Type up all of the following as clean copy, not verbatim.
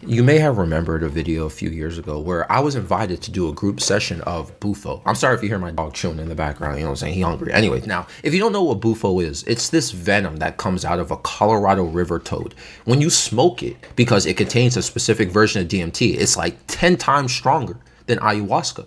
You may have remembered a video a few years ago where I was invited to do a group session of bufo. I'm sorry if you hear my dog chewing in the background, you know what I'm saying? He hungry. Anyway, now, if you don't know what bufo is, it's this venom that comes out of a Colorado river toad. When you smoke it, because it contains a specific version of DMT, it's like 10 times stronger than ayahuasca.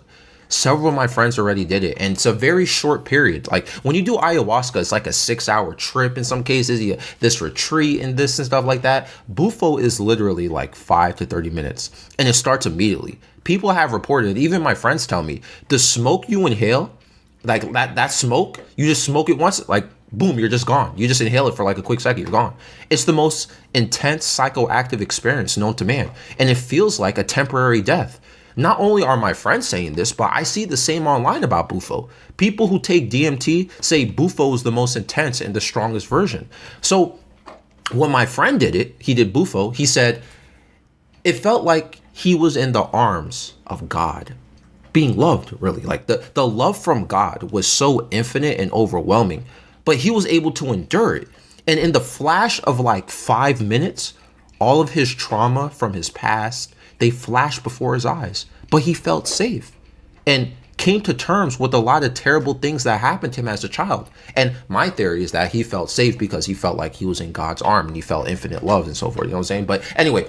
Several of my friends already did it, and it's a very short period. Like when you do ayahuasca, it's like a 6-hour trip in some cases, this retreat and this and stuff like that. Bufo is literally like 5 to 30 minutes, and it starts immediately. People have reported, even my friends tell me, the smoke you inhale, like that smoke, you just smoke it once, like boom, you're just gone. You just inhale it for like a quick second, you're gone. It's the most intense psychoactive experience known to man, and it feels like a temporary death. Not only are my friends saying this, but I see the same online about bufo. People who take DMT say bufo is the most intense and the strongest version. So when my friend did it, he did bufo, he said, it felt like he was in the arms of God, being loved, really. Like the love from God was so infinite and overwhelming, but he was able to endure it. And in the flash of like 5 minutes, all of his trauma from his past, they flashed before his eyes, but he felt safe and came to terms with a lot of terrible things that happened to him as a child. And my theory is that he felt safe because he felt like he was in God's arm and he felt infinite love and so forth. You know what I'm saying? But anyway,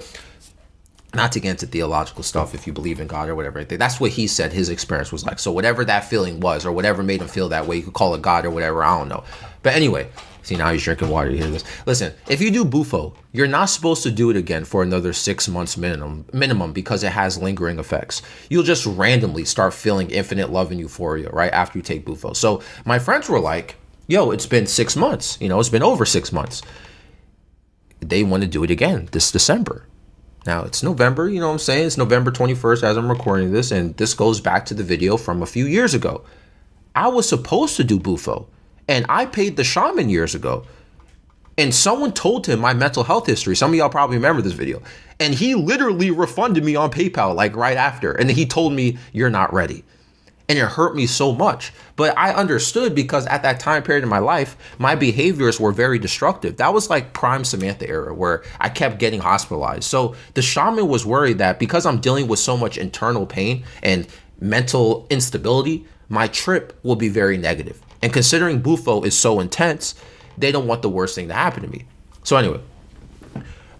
not to get into theological stuff, if you believe in God or whatever, that's what he said his experience was like. So whatever that feeling was or whatever made him feel that way, you could call it God or whatever, I don't know. But anyway, see, now he's drinking water. You hear this? Listen, if you do bufo, you're not supposed to do it again for another 6 months minimum because it has lingering effects. You'll just randomly start feeling infinite love and euphoria right after you take bufo. So my friends were like, yo, it's been 6 months. You know, it's been over 6 months. They want to do it again this December. Now, it's November, you know what I'm saying? It's November 21st as I'm recording this, and this goes back to the video from a few years ago. I was supposed to do bufo, and I paid the shaman years ago. And someone told him my mental health history. Some of y'all probably remember this video. And he literally refunded me on PayPal, like right after. And he told me, you're not ready. And it hurt me so much. But I understood because at that time period in my life, my behaviors were very destructive. That was like prime Samantha era where I kept getting hospitalized. So the shaman was worried that because I'm dealing with so much internal pain and mental instability, my trip will be very negative. And considering bufo is so intense, they don't want the worst thing to happen to me. So anyway,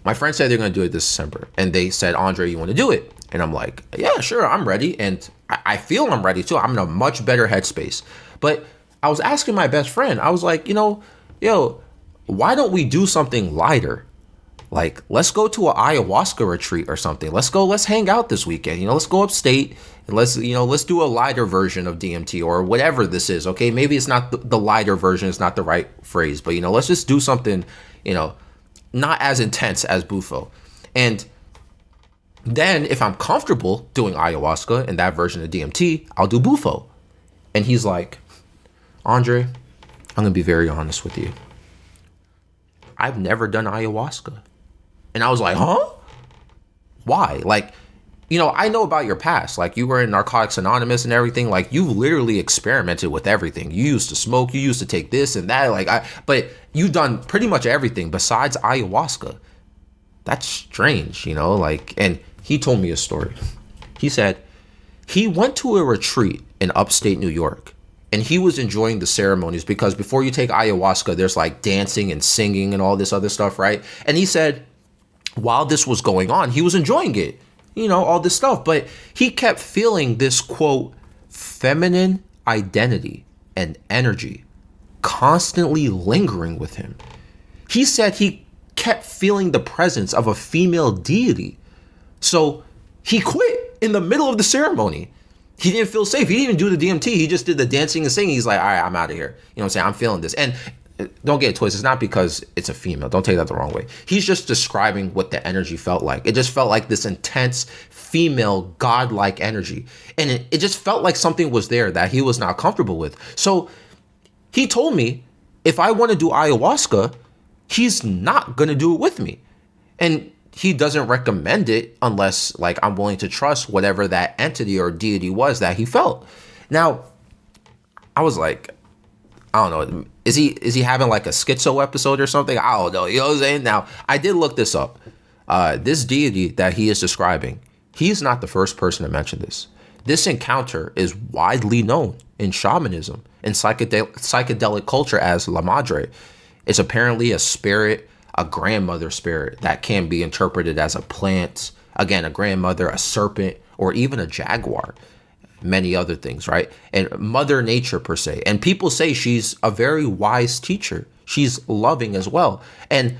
my friends said they're going to do it this December. And they said, Andre, you want to do it? And I'm like, yeah, sure, I'm ready. And I feel I'm ready too. I'm in a much better headspace. But I was asking my best friend, I was like, why don't we do something lighter? Like, let's go to an ayahuasca retreat or something. Let's hang out this weekend. Let's go upstate and let's do a lighter version of DMT or whatever this is. Okay. Maybe it's not the lighter version. It's not the right phrase, but let's just do something, not as intense as bufo. And then if I'm comfortable doing ayahuasca and that version of DMT, I'll do bufo. And he's like, Andre, I'm going to be very honest with you. I've never done ayahuasca. And I was like, huh? Why? Like, I know about your past. Like, you were in Narcotics Anonymous and everything. Like, you've literally experimented with everything. You used to smoke. You used to take this and that. But you've done pretty much everything besides ayahuasca. That's strange, and he told me a story. He said he went to a retreat in upstate New York and he was enjoying the ceremonies because before you take ayahuasca, there's like dancing and singing and all this other stuff, right? And he said while this was going on, he was enjoying it, all this stuff, but he kept feeling this, quote, feminine identity and energy constantly lingering with him. He said he kept feeling the presence of a female deity. So he quit in the middle of the ceremony. He didn't feel safe. He didn't even do the DMT. He just did the dancing and singing. He's like, all right, I'm out of here. You know what I'm saying? I'm feeling this. And don't get it twisted. It's not because it's a female. Don't take that the wrong way. He's just describing what the energy felt like. It just felt like this intense female godlike energy. And it just felt like something was there that he was not comfortable with. So he told me if I want to do ayahuasca, he's not going to do it with me. And he doesn't recommend it unless like I'm willing to trust whatever that entity or deity was that he felt. Now, I was like, I don't know. Is he having like a schizo episode or something? I don't know. You know what I'm saying? Now, I did look this up. This deity that he is describing, he is not the first person to mention this. This encounter is widely known in shamanism and psychedelic culture as La Madre. It's apparently a spirit, a grandmother spirit that can be interpreted as a plant, again, a grandmother, a serpent, or even a jaguar, many other things, right? And Mother Nature per se. And people say she's a very wise teacher. She's loving as well. And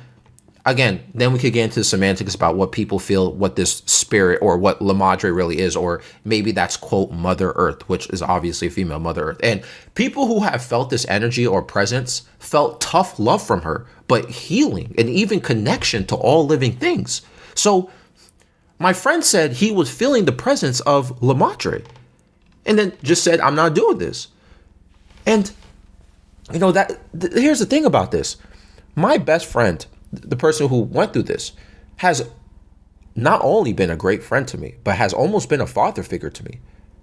again, then we could get into the semantics about what people feel, what this spirit or what La Madre really is, or maybe that's, quote, Mother Earth, which is obviously a female Mother Earth. And people who have felt this energy or presence felt tough love from her, but healing and even connection to all living things. So my friend said he was feeling the presence of La Madre and then just said, I'm not doing this. And, you know, here's the thing about this. My best friend, the person who went through this, has not only been a great friend to me, but has almost been a father figure to me.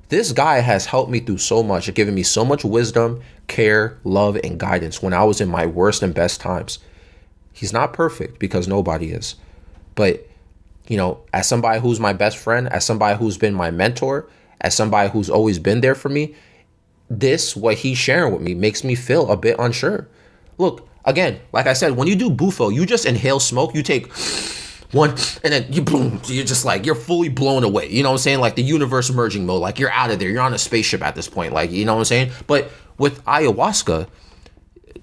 This guy has helped me through so much, given me so much wisdom, care, love, and guidance when I was in my worst and best times. He's not perfect, because nobody is. But, you know, as somebody who's my best friend, as somebody who's been my mentor, as somebody who's always been there for me, what he's sharing with me makes me feel a bit unsure. Look, again, like I said, when you do bufo, you just inhale smoke, you take one, and then you boom, you're just like, you're fully blown away. You know what I'm saying? Like the universe merging mode, like you're out of there. You're on a spaceship at this point. Like, you know what I'm saying? But with ayahuasca,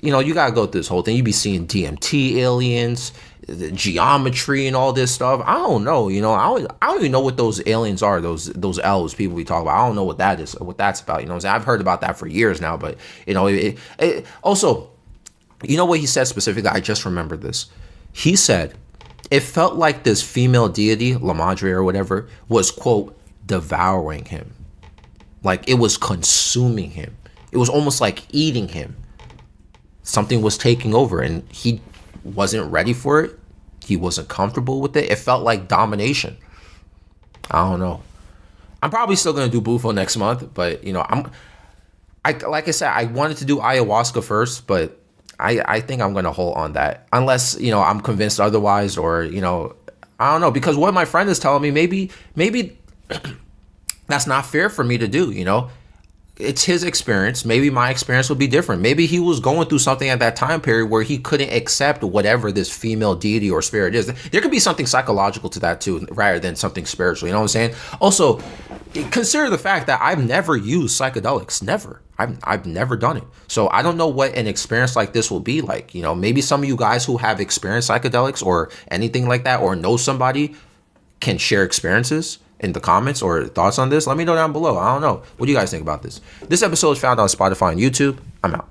you know, you got to go through this whole thing. You be seeing DMT aliens, the geometry and all this stuff. I don't know, you know, I don't even know what those aliens are, those elves people we talk about. I don't know what that is, what that's about. You know what I'm saying? I've heard about that for years now, but, you know, also, you know what he said specifically? I just remembered this. He said it felt like this female deity, La Madre or whatever, was, quote, devouring him. Like it was consuming him. It was almost like eating him. Something was taking over and he wasn't ready for it. He wasn't comfortable with it. It felt like domination. I don't know. I'm probably still going to do bufo next month, but, you know, like I said, I wanted to do ayahuasca first, but I think I'm going to hold on that unless, you know, I'm convinced otherwise, or, you know, I don't know, because what my friend is telling me, maybe that's not fair for me to do, you know. It's his experience. Maybe my experience will be different. Maybe he was going through something at that time period where he couldn't accept whatever this female deity or spirit is. There could be something psychological to that too, rather than something spiritual. You know what I'm saying? Also, consider the fact that I've never used psychedelics. Never. I've never done it. So I don't know what an experience like this will be like. You know, maybe some of you guys who have experienced psychedelics or anything like that, or know somebody, can share experiences in the comments or thoughts on this. Let me know down below. I don't know. What do you guys think about this? This episode is found on Spotify and YouTube. I'm out.